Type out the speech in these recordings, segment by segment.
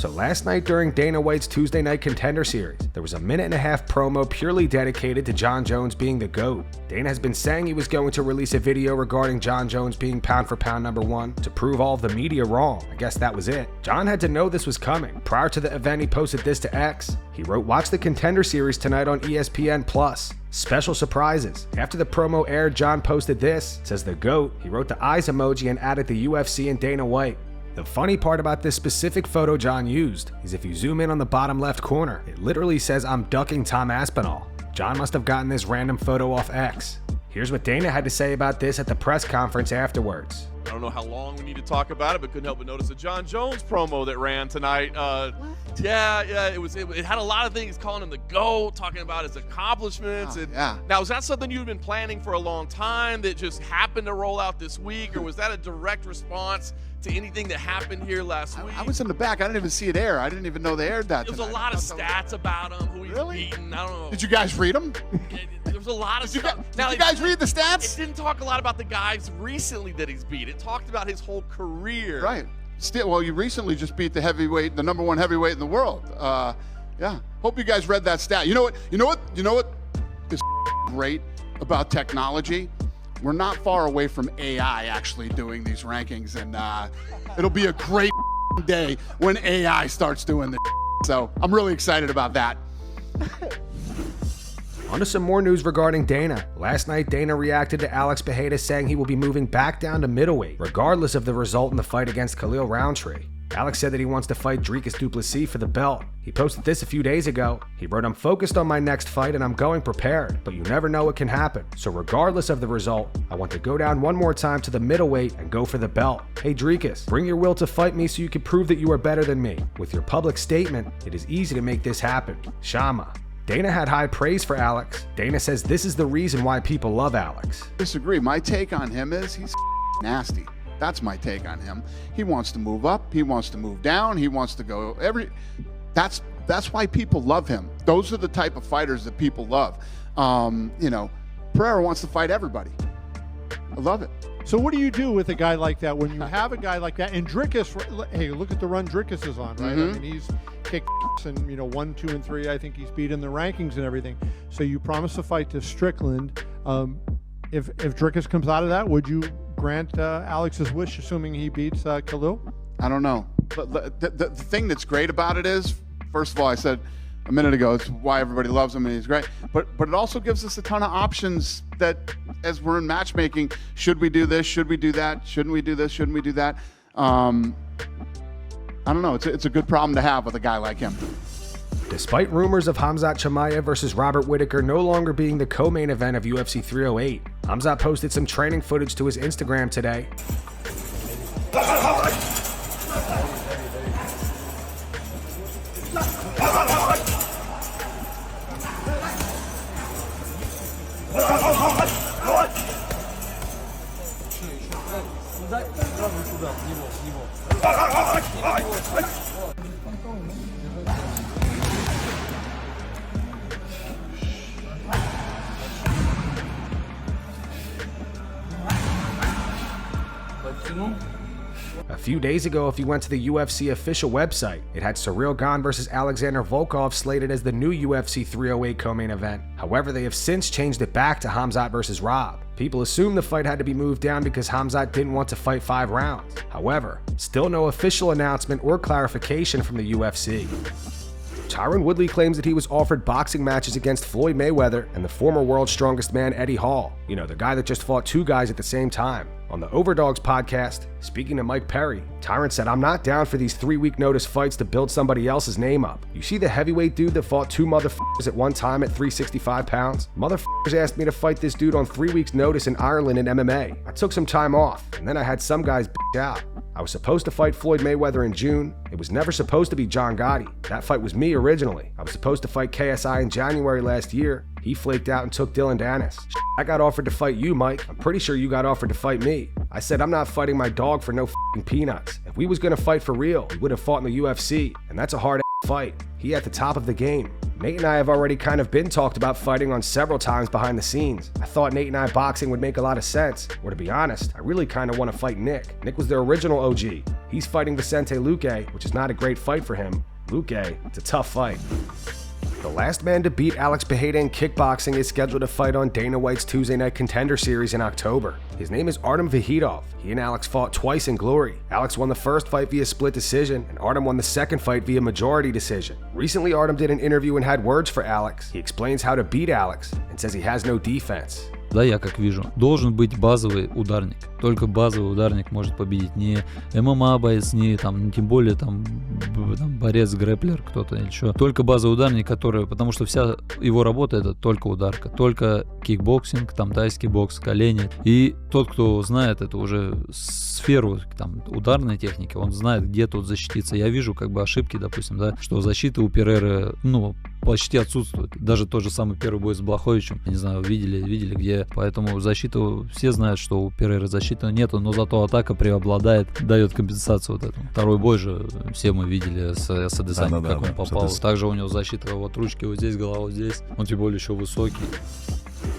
So last night during Dana White's Tuesday Night Contender Series, there was a 1.5-minute promo purely dedicated to Jon Jones being the GOAT. Dana has been saying he was going to release a video regarding Jon Jones being pound for pound #1 to prove all of the media wrong. I guess that was it. Jon had to know this was coming. Prior to the event, he posted this to X. He wrote, "Watch the Contender Series tonight on ESPN+. Special surprises." After the promo aired, Jon posted this. It says the GOAT. He wrote the eyes emoji and added the UFC and Dana White. The funny part about this specific photo Jon used is if you zoom in on the bottom left corner, it literally says "I'm ducking Tom Aspinall." Jon must have gotten this random photo off X. Here's what Dana had to say about this at the press conference afterwards. I don't know how long we need to talk about it, but couldn't help but notice the Jon Jones promo that ran tonight. Yeah, it had a lot of things calling him the GOAT, talking about his accomplishments. Now, is that something you've been planning for a long time that just happened to roll out this week, or was that a direct response to anything that happened here last week? I was in the back. I didn't even see it air. I didn't even know they aired that. There was a lot of stats about him, who he's beaten. I don't know. Did you guys read them? There was a lot of stuff. Did you guys read the stats? It didn't talk a lot about the guys recently that he's beat. It talked about his whole career. Right. Still, well, you recently just beat the heavyweight, the #1 heavyweight in the world. Yeah. Hope you guys read that stat. You know what is great about technology? We're not far away from AI actually doing these rankings, and it'll be a great day when AI starts doing this. So I'm really excited about that. On to some more news regarding Dana. Last night, Dana reacted to Alex Pereira saying he will be moving back down to middleweight, regardless of the result in the fight against Khalil Roundtree. Alex said that he wants to fight Dricus Du Plessis for the belt. He posted this a few days ago. He wrote, "I'm focused on my next fight and I'm going prepared, but you never know what can happen. So regardless of the result, I want to go down one more time to the middleweight and go for the belt. Hey Dricus, bring your will to fight me so you can prove that you are better than me. With your public statement, it is easy to make this happen. Shama." Dana had high praise for Alex. Dana says this is the reason why people love Alex. Disagree. My take on him is he's nasty. That's my take on him. He wants to move up. He wants to move down. He wants to go That's why people love him. Those are the type of fighters that people love. Pereira wants to fight everybody. I love it. So what do you do with a guy like that when you have a guy like that? And Dricus, hey, look at the run Dricus is on, right? I mean, he's kicked and 1, 2, and 3. I think he's beat in the rankings and everything. So you promise a fight to Strickland. If Dricus comes out of that, would you grant Alex's wish, assuming he beats Khalil? I don't know. But the thing that's great about it is, first of all, I said a minute ago, it's why everybody loves him and he's great. But it also gives us a ton of options that, as we're in matchmaking, should we do this? Should we do that? Shouldn't we do this? Shouldn't we do that? I don't know. It's a good problem to have with a guy like him. Despite rumors of Khamzat Chimaev versus Robert Whittaker no longer being the co-main event of UFC 308, Khamzat posted some training footage to his Instagram today. A few days ago, if you went to the UFC official website, it had Cyril Gane versus Alexander Volkov slated as the new UFC 308 co-main event. However, they have since changed it back to Khamzat versus Rob. People assumed the fight had to be moved down because Khamzat didn't want to fight 5 rounds. However, still no official announcement or clarification from the UFC. Tyron Woodley claims that he was offered boxing matches against Floyd Mayweather and the former world's strongest man Eddie Hall. You know, the guy that just fought 2 guys at the same time. On the Overdogs podcast, speaking to Mike Perry, Tyron said, "I'm not down for these 3-week notice fights to build somebody else's name up. You see the heavyweight dude that fought 2 motherfuckers at one time at 365 pounds? Motherfuckers asked me to fight this dude on 3 weeks notice in Ireland in MMA. I took some time off, and then I had some guys b***ed out. I was supposed to fight Floyd Mayweather in June. It was never supposed to be John Gotti. That fight was me originally. I was supposed to fight KSI in January last year. He flaked out and took Dylan Dennis. I got offered to fight you, Mike. I'm pretty sure you got offered to fight me. I said I'm not fighting my dog for no f***ing peanuts. If we was gonna fight for real, we would have fought in the UFC, and that's a hard fight. He at the top of the game. Nate and I have already kind of been talked about fighting on several times behind the scenes. I thought Nate and I boxing would make a lot of sense, or to be honest, I really kind of want to fight Nick. Nick was the original OG. He's fighting Vicente Luque, which is not a great fight for him. Luque, it's a tough fight. The last man to beat Alex Pereira in kickboxing is scheduled to fight on Dana White's Tuesday Night Contender Series in October. His name is Artem Vahidov. He and Alex fought twice in Glory. Alex won the first fight via split decision, and Artem won the second fight via majority decision. Recently, Artem did an interview and had words for Alex. He explains how to beat Alex and says he has no defense. Да, я как вижу, должен быть базовый ударник. Только базовый ударник может победить. Не ММА боец, не там, тем более там борец, грэплер, кто-то или что. Только базовый ударник, который, потому что вся его работа это только ударка, только кикбоксинг, там тайский бокс, колени. И тот, кто знает эту уже сферу там ударной техники, он знает, где тут защититься. Я вижу как бы ошибки, допустим, да, что защита у Перейры, почти отсутствует. Даже тот же самый первый бой с Блаховичем, не знаю, видели где. Поэтому защиту, все знают, что у Перейры защиты нету, но зато атака преобладает, дает компенсацию вот этому. Второй бой же все мы видели с Адесанью, как он попал. Также у него защита вот ручки вот здесь, голова вот здесь. Он тем более еще высокий.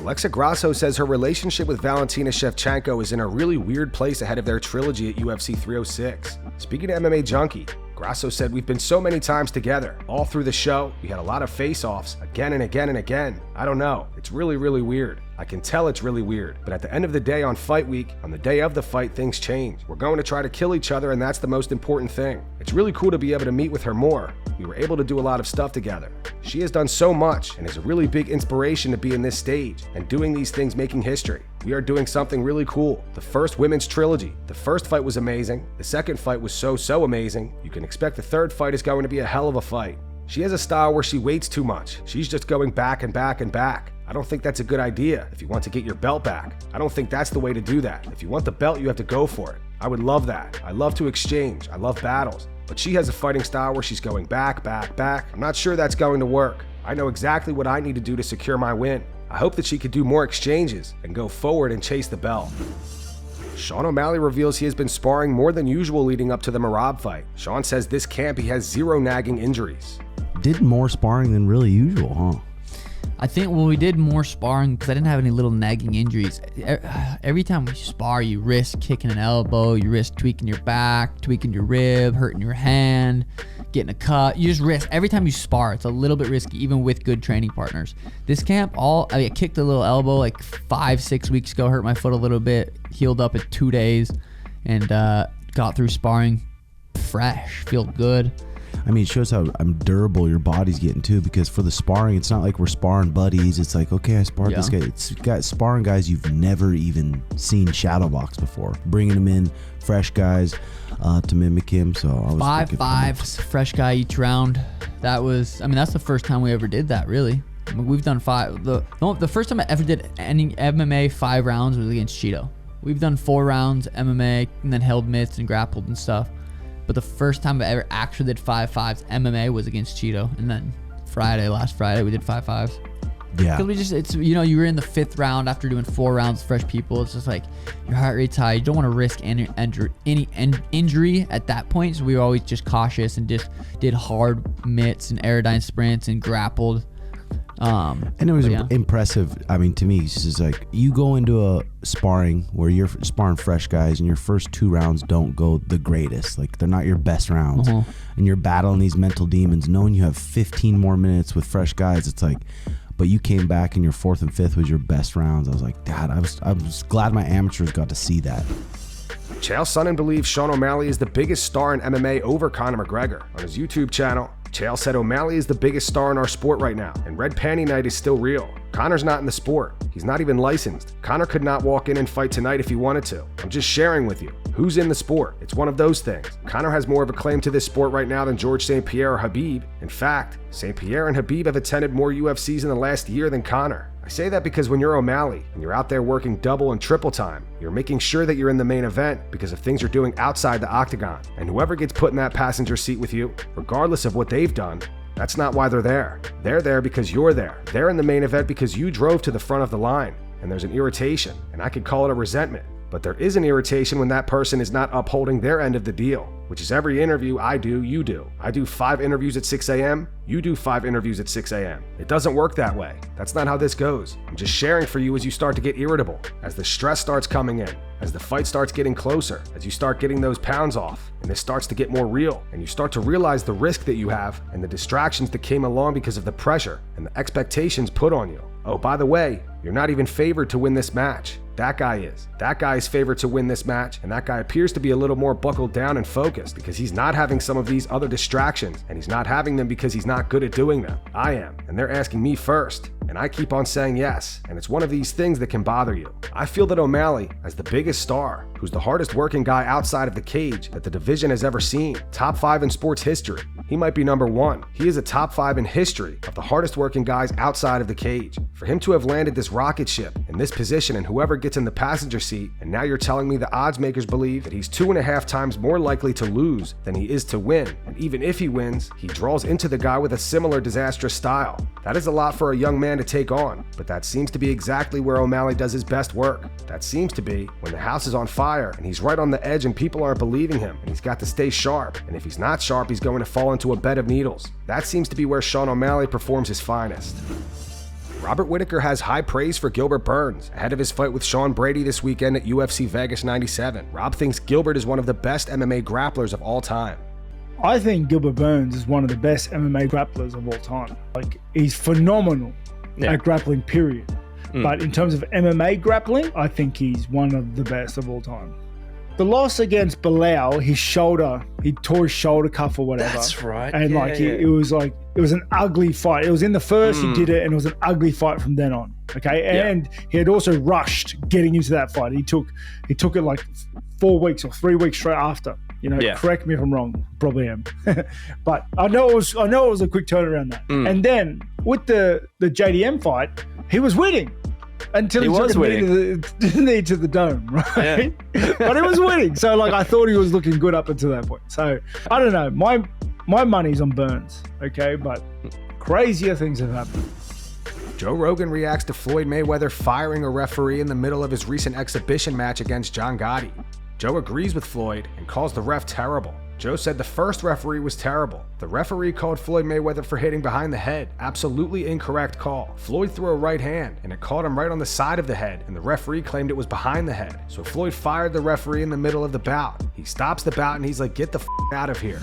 Alexa Grasso says her relationship with Valentina Shevchenko is in a really weird place ahead of their trilogy at UFC 306. Speaking to MMA Junkie, Grasso said, "We've been so many times together, all through the show. We had a lot of face-offs, again and again and again. I don't know. It's really, really weird. I can tell it's really weird. But at the end of the day on fight week, on the day of the fight, things change. We're going to try to kill each other, and that's the most important thing. It's really cool to be able to meet with her more. We were able to do a lot of stuff together. She has done so much and is a really big inspiration to be in this stage and doing these things, making history. We are doing something really cool. The first women's trilogy. The first fight was amazing. The second fight was so amazing. You can expect the third fight is going to be a hell of a fight. She has a style where she waits too much. She's just going back and back and back. I don't think that's a good idea if you want to get your belt back. I don't think that's the way to do that. If you want the belt, you have to go for it. I would love that. I love to exchange. I love battles. But she has a fighting style where she's going back, back, back. I'm not sure that's going to work. I know exactly what I need to do to secure my win. I hope that she could do more exchanges and go forward and chase the belt. Sean O'Malley reveals he has been sparring more than usual leading up to the Merab fight. Sean says this camp he has 0 nagging injuries. Did more sparring than really usual, huh? I think, well, we did more sparring because I didn't have any little nagging injuries. Every time we spar, you risk kicking an elbow, you risk tweaking your back, tweaking your rib, hurting your hand, getting a cut. You just risk. Every time you spar, it's a little bit risky, even with good training partners. This camp, I kicked a little elbow like 5-6 weeks ago, hurt my foot a little bit, healed up in 2 days, and got through sparring fresh, feel good. I mean, it shows how durable your body's getting too, because for the sparring, it's not like we're sparring buddies. It's like, okay, I sparred this guy. It's got sparring guys you've never even seen shadowbox before. Bringing them in, fresh guys to mimic him. So I was 5-5, fresh guy each round. That was, I mean, that's the first time we ever did that, really. I mean, we've done 5. The first time I ever did any MMA 5 rounds was against Cheeto. We've done 4 rounds MMA and then held mitts and grappled and stuff. But the first time I ever actually did 5-5s MMA was against Cheeto, and then last Friday, we did 5-5s. Yeah. Because we just, it's, you know, you were in the 5th round after doing 4 rounds, fresh people. It's just like your heart rate's high. You don't want to risk any injury at that point. So we were always just cautious and just did hard mitts and aerodyne sprints and grappled. And it was impressive. I mean, to me, it's just like you go into a sparring where you're sparring fresh guys and your first 2 rounds don't go the greatest. Like, they're not your best rounds. And you're battling these mental demons, knowing you have 15 more minutes with fresh guys. It's like, but you came back and your 4th and 5th was your best rounds. I was like, God, I was glad my amateurs got to see that. Chael Sonnen believes Sean O'Malley is the biggest star in MMA over Conor McGregor. On his YouTube channel, Chael said O'Malley is the biggest star in our sport right now, and Red Panty Night is still real. Conor's not in the sport. He's not even licensed. Conor could not walk in and fight tonight if he wanted to. I'm just sharing with you. Who's in the sport? It's one of those things. Conor has more of a claim to this sport right now than George St. Pierre or Khabib. In fact, St. Pierre and Khabib have attended more UFCs in the last year than Conor. I say that because when you're O'Malley and you're out there working double and triple time, you're making sure that you're in the main event because of things you're doing outside the octagon. And whoever gets put in that passenger seat with you, regardless of what they've done, that's not why they're there. They're there because you're there. They're in the main event because you drove to the front of the line. And there's an irritation, and I could call it a resentment. But there is an irritation when that person is not upholding their end of the deal. which is every interview I do, you do. I do 5 interviews at 6 a.m., you do 5 interviews at 6 a.m. It doesn't work that way. That's not how this goes. I'm just sharing for you as you start to get irritable, as the stress starts coming in, as the fight starts getting closer, as you start getting those pounds off, and this starts to get more real, and you start to realize the risk that you have and the distractions that came along because of the pressure and the expectations put on you. Oh, by the way, you're not even favored to win this match. That guy is. That guy is favored to win this match, and that guy appears to be a little more buckled down and focused because he's not having some of these other distractions, and he's not having them because he's not good at doing them. I am, and they're asking me first, and I keep on saying yes, and it's one of these things that can bother you. I feel that O'Malley, as the biggest star, who's the hardest working guy outside of the cage that the division has ever seen, top 5 in sports history, he might be number 1. He is a top 5 in history of the hardest working guys outside of the cage. For him to have landed this rocket ship in this position and whoever gets in the passenger seat, and now you're telling me the odds makers believe that he's 2.5 times more likely to lose than he is to win, and even if he wins, he draws into the guy with a similar disastrous style. That is a lot for a young man to take on, but that seems to be exactly where O'Malley does his best work. That seems to be when the house is on fire and he's right on the edge and people aren't believing him, and he's got to stay sharp, and if he's not sharp, he's going to fall into a bed of needles. That seems to be where Sean O'Malley performs his finest. Robert Whittaker has high praise for Gilbert Burns ahead of his fight with Sean Brady this weekend at UFC Vegas 97. Rob thinks Gilbert is one of the best MMA grapplers of all time. I think Gilbert Burns is one of the best MMA grapplers of all time. Like, he's phenomenal at grappling, period. But in terms of MMA grappling, I think he's one of the best of all time. The loss against Bilal, his shoulder, he tore his shoulder cuff or whatever. That's right. And it was an ugly fight. It was in the first he did it, and it was an ugly fight from then on. Okay, and he had also rushed getting into that fight. He took it like 4 weeks or 3 weeks straight after. Correct me if I'm wrong. Probably am. But I know it was a quick turnaround that. And then with the JDM fight, he was winning. Until he took a knee to the dome, right? Yeah. But he was winning. So, I thought he was looking good up until that point. So, I don't know. My money's on Burns, okay? But crazier things have happened. Joe Rogan reacts to Floyd Mayweather firing a referee in the middle of his recent exhibition match against John Gotti. Joe agrees with Floyd and calls the ref terrible. Joe said the first referee was terrible. The referee called Floyd Mayweather for hitting behind the head. Absolutely incorrect call. Floyd threw a right hand, and it caught him right on the side of the head, and the referee claimed it was behind the head. So Floyd fired the referee in the middle of the bout. He stops the bout, and he's like, "Get the out of here."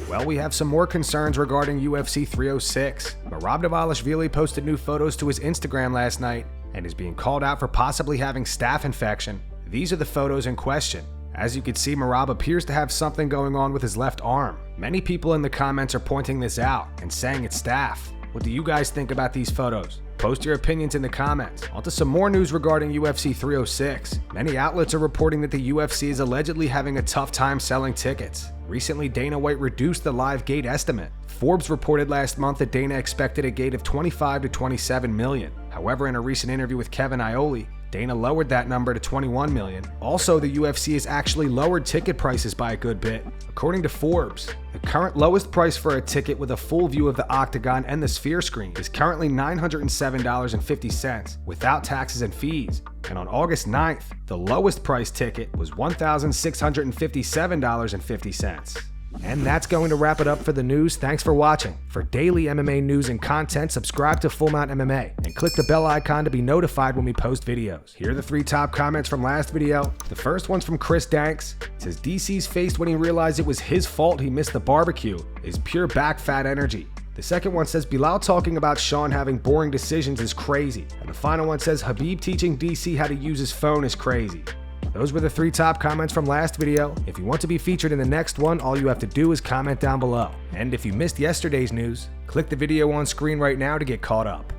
Well, we have some more concerns regarding UFC 306. Merab Dvalishvili posted new photos to his Instagram last night and is being called out for possibly having staph infection. These are the photos in question. As you can see, Merab appears to have something going on with his left arm. Many people in the comments are pointing this out and saying it's staph. What do you guys think about these photos? Post your opinions in the comments. On to some more news regarding UFC 306. Many outlets are reporting that the UFC is allegedly having a tough time selling tickets. Recently, Dana White reduced the live gate estimate. Forbes reported last month that Dana expected a gate of 25 to 27 million. However, in a recent interview with Kevin Iole, Dana lowered that number to 21 million. Also, the UFC has actually lowered ticket prices by a good bit. According to Forbes, the current lowest price for a ticket with a full view of the octagon and the sphere screen is currently $907.50 without taxes and fees. And on August 9th, the lowest price ticket was $1,657.50. And that's going to wrap it up for the news. Thanks for watching. For daily MMA news and content, subscribe to Full Mount MMA and click the bell icon to be notified when we post videos. Here are the 3 top comments from last video. The first one's from Chris Danks. It says, DC's face when he realized it was his fault he missed the barbecue is pure back fat energy. The second one says, Bilal talking about Sean having boring decisions is crazy. And the final one says, Habib teaching DC how to use his phone is crazy. Those were the 3 top comments from last video. If you want to be featured in the next one, all you have to do is comment down below. And if you missed yesterday's news, click the video on screen right now to get caught up.